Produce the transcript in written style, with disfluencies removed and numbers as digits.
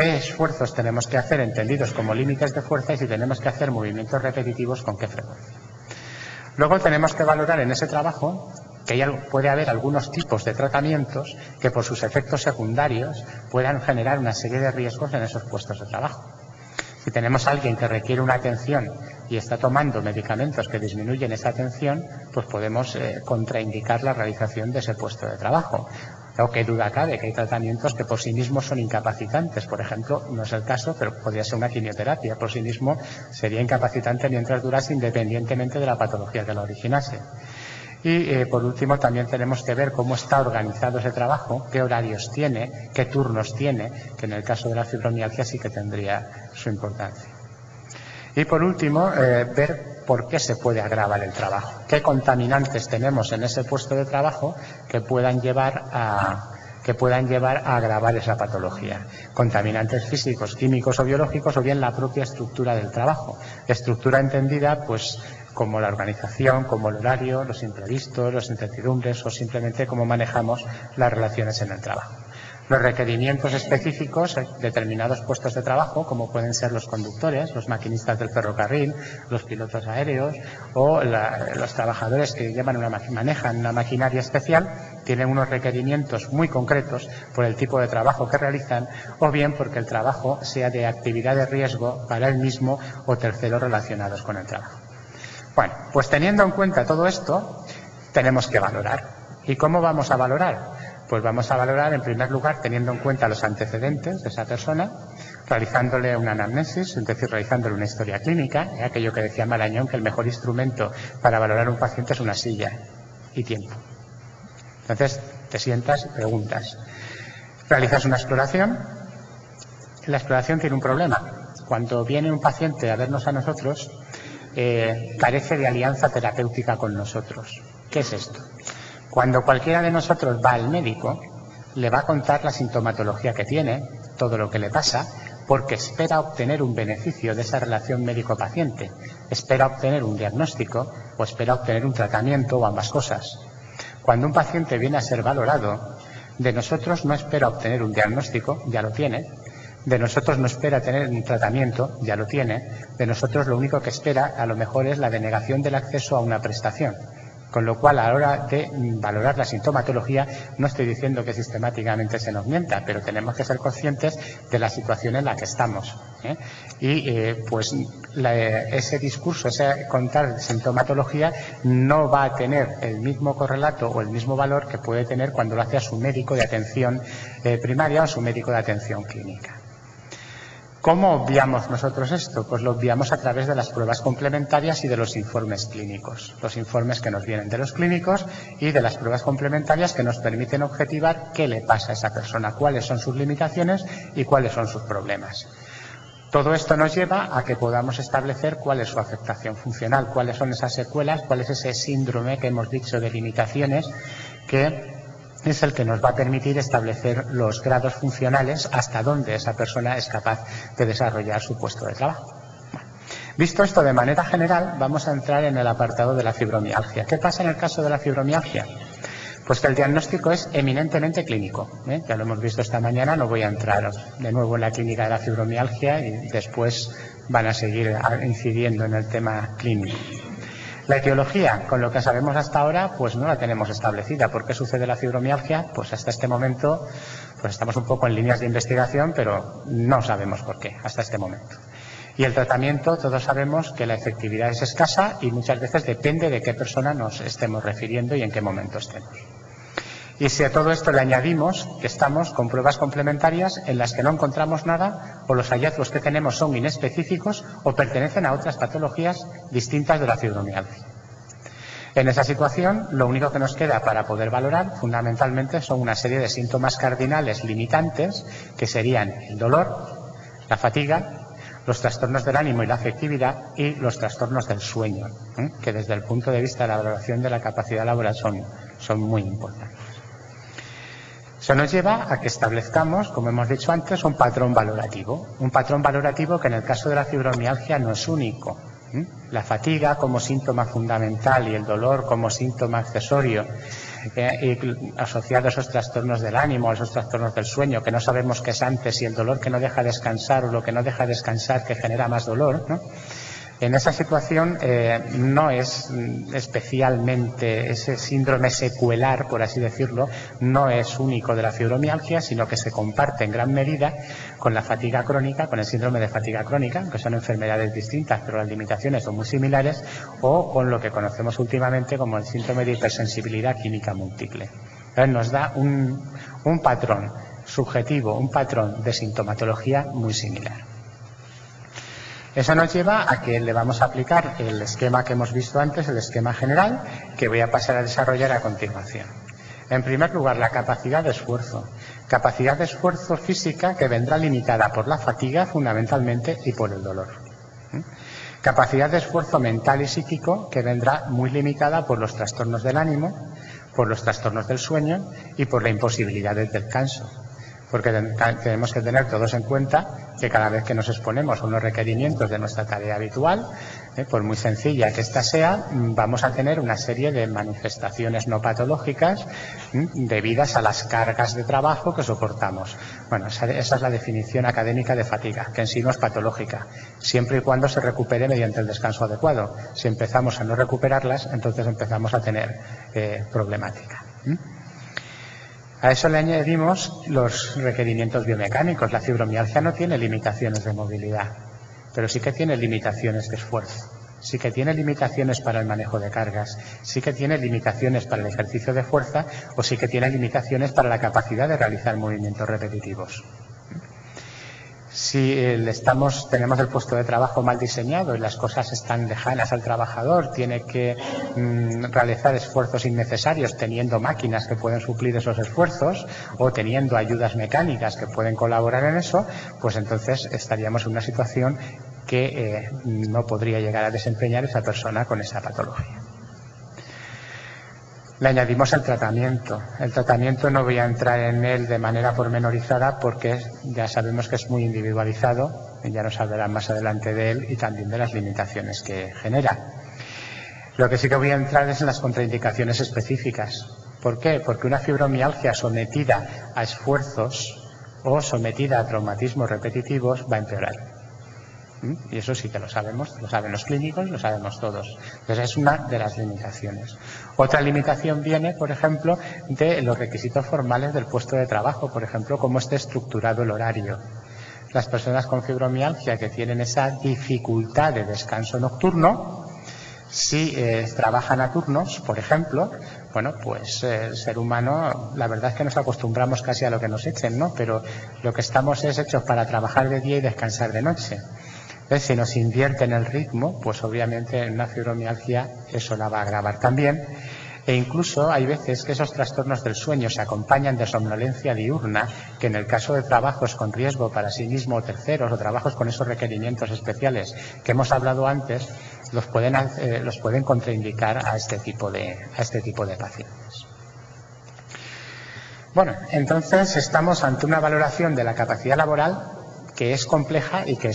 qué esfuerzos tenemos que hacer entendidos como límites de fuerza y si tenemos que hacer movimientos repetitivos con qué frecuencia. Luego tenemos que valorar en ese trabajo que puede haber algunos tipos de tratamientos que por sus efectos secundarios puedan generar una serie de riesgos en esos puestos de trabajo. Si tenemos a alguien que requiere una atención y está tomando medicamentos que disminuyen esa atención, pues podemos contraindicar la realización de ese puesto de trabajo. O qué duda cabe que hay tratamientos que por sí mismos son incapacitantes. Por ejemplo, no es el caso, pero podría ser una quimioterapia. Por sí mismo sería incapacitante mientras durase, independientemente de la patología que la originase. Y por último también tenemos que ver cómo está organizado ese trabajo, qué horarios tiene, qué turnos tiene, que en el caso de la fibromialgia sí que tendría su importancia. Y por último, ver por qué se puede agravar el trabajo, qué contaminantes tenemos en ese puesto de trabajo que puedan llevar a agravar esa patología. Contaminantes físicos, químicos o biológicos, o bien la propia estructura del trabajo. Estructura entendida, pues, como la organización, como el horario, los imprevistos, las incertidumbres o simplemente cómo manejamos las relaciones en el trabajo. Los requerimientos específicos de determinados puestos de trabajo, como pueden ser los conductores, los maquinistas del ferrocarril, los pilotos aéreos o los trabajadores que manejan una maquinaria especial, tienen unos requerimientos muy concretos por el tipo de trabajo que realizan o bien porque el trabajo sea de actividad de riesgo para él mismo o terceros relacionados con el trabajo. Bueno, pues teniendo en cuenta todo esto, tenemos que valorar. ¿Y cómo vamos a valorar? Pues vamos a valorar, en primer lugar, teniendo en cuenta los antecedentes de esa persona, realizándole una anamnesis, es decir, realizándole una historia clínica, aquello que decía Marañón, que el mejor instrumento para valorar a un paciente es una silla y tiempo. Entonces, te sientas y preguntas. Realizas una exploración. La exploración tiene un problema. Cuando viene un paciente a vernos a nosotros, carece de alianza terapéutica con nosotros. ¿Qué es esto? Cuando cualquiera de nosotros va al médico, le va a contar la sintomatología que tiene, todo lo que le pasa, porque espera obtener un beneficio de esa relación médico-paciente, espera obtener un diagnóstico o espera obtener un tratamiento o ambas cosas. Cuando un paciente viene a ser valorado, de nosotros no espera obtener un diagnóstico, ya lo tiene. De nosotros no espera tener un tratamiento, ya lo tiene. De nosotros lo único que espera a lo mejor es la denegación del acceso a una prestación. Con lo cual, a la hora de valorar la sintomatología, no estoy diciendo que sistemáticamente se nos mienta, pero tenemos que ser conscientes de la situación en la que estamos. Ese discurso, ese contar de sintomatología, no va a tener el mismo correlato o el mismo valor que puede tener cuando lo hace a su médico de atención primaria o a su médico de atención clínica. ¿Cómo obviamos nosotros esto? Pues lo obviamos a través de las pruebas complementarias y de los informes clínicos. Los informes que nos vienen de los clínicos y de las pruebas complementarias que nos permiten objetivar qué le pasa a esa persona, cuáles son sus limitaciones y cuáles son sus problemas. Todo esto nos lleva a que podamos establecer cuál es su afectación funcional, cuáles son esas secuelas, cuál es ese síndrome que hemos dicho de limitaciones que es el que nos va a permitir establecer los grados funcionales hasta dónde esa persona es capaz de desarrollar su puesto de trabajo. Bueno, visto esto de manera general, vamos a entrar en el apartado de la fibromialgia. ¿Qué pasa en el caso de la fibromialgia? Pues que el diagnóstico es eminentemente clínico. Ya lo hemos visto esta mañana, no voy a entrar de nuevo en la clínica de la fibromialgia y después van a seguir incidiendo en el tema clínico. La etiología, con lo que sabemos hasta ahora, pues no la tenemos establecida. ¿Por qué sucede la fibromialgia? Pues hasta este momento, pues estamos un poco en líneas de investigación, pero no sabemos por qué hasta este momento. Y el tratamiento, todos sabemos que la efectividad es escasa y muchas veces depende de qué persona nos estemos refiriendo y en qué momento estemos. Y si a todo esto le añadimos que estamos con pruebas complementarias en las que no encontramos nada o los hallazgos que tenemos son inespecíficos o pertenecen a otras patologías distintas de la fibromialgia. En esa situación, lo único que nos queda para poder valorar fundamentalmente son una serie de síntomas cardinales limitantes que serían el dolor, la fatiga, los trastornos del ánimo y la afectividad y los trastornos del sueño, que desde el punto de vista de la valoración de la capacidad laboral son muy importantes. Eso nos lleva a que establezcamos, como hemos dicho antes, un patrón valorativo que en el caso de la fibromialgia no es único. La fatiga como síntoma fundamental y el dolor como síntoma accesorio y asociado a esos trastornos del ánimo, a esos trastornos del sueño, que no sabemos qué es antes, y el dolor que no deja descansar o lo que no deja descansar que genera más dolor, ¿no? En esa situación no es especialmente ese síndrome secuelar, por así decirlo, no es único de la fibromialgia, sino que se comparte en gran medida con la fatiga crónica, con el síndrome de fatiga crónica, que son enfermedades distintas, pero las limitaciones son muy similares, o con lo que conocemos últimamente como el síndrome de hipersensibilidad química múltiple. Entonces nos da un patrón subjetivo, un patrón de sintomatología muy similar. Eso nos lleva a que le vamos a aplicar el esquema que hemos visto antes, el esquema general, que voy a pasar a desarrollar a continuación. En primer lugar, la capacidad de esfuerzo. Capacidad de esfuerzo física que vendrá limitada por la fatiga fundamentalmente y por el dolor. Capacidad de esfuerzo mental y psíquico que vendrá muy limitada por los trastornos del ánimo, por los trastornos del sueño y por la imposibilidad del descanso. Porque tenemos que tener todos en cuenta que cada vez que nos exponemos a unos requerimientos de nuestra tarea habitual, por muy sencilla que ésta sea, vamos a tener una serie de manifestaciones no patológicas debidas a las cargas de trabajo que soportamos. Bueno, esa es la definición académica de fatiga, que en sí no es patológica, siempre y cuando se recupere mediante el descanso adecuado. Si empezamos a no recuperarlas, entonces empezamos a tener problemática. A eso le añadimos los requerimientos biomecánicos. La fibromialgia no tiene limitaciones de movilidad, pero sí que tiene limitaciones de esfuerzo, sí que tiene limitaciones para el manejo de cargas, sí que tiene limitaciones para el ejercicio de fuerza o sí que tiene limitaciones para la capacidad de realizar movimientos repetitivos. Si tenemos el puesto de trabajo mal diseñado y las cosas están lejanas al trabajador, tiene que realizar esfuerzos innecesarios teniendo máquinas que pueden suplir esos esfuerzos o teniendo ayudas mecánicas que pueden colaborar en eso, pues entonces estaríamos en una situación que no podría llegar a desempeñar esa persona con esa patología. Le añadimos el tratamiento. El tratamiento no voy a entrar en él de manera pormenorizada porque ya sabemos que es muy individualizado, ya nos hablarán más adelante de él y también de las limitaciones que genera. Lo que sí que voy a entrar es en las contraindicaciones específicas. ¿Por qué? Porque una fibromialgia sometida a esfuerzos o sometida a traumatismos repetitivos va a empeorar. Y eso sí que lo sabemos, lo saben los clínicos, lo sabemos todos. Entonces es una de las limitaciones. Otra limitación viene, por ejemplo, de los requisitos formales del puesto de trabajo, por ejemplo, cómo esté estructurado el horario. Las personas con fibromialgia que tienen esa dificultad de descanso nocturno, si trabajan a turnos, por ejemplo, bueno, pues el ser humano, la verdad es que nos acostumbramos casi a lo que nos echen, ¿no? Pero lo que estamos es hechos para trabajar de día y descansar de noche. Entonces, si nos invierte en el ritmo, pues obviamente en una fibromialgia eso la va a agravar también. E incluso hay veces que esos trastornos del sueño se acompañan de somnolencia diurna, que en el caso de trabajos con riesgo para sí mismo o terceros, o trabajos con esos requerimientos especiales que hemos hablado antes, los pueden contraindicar a este tipo de pacientes. Bueno, entonces estamos ante una valoración de la capacidad laboral que es compleja y que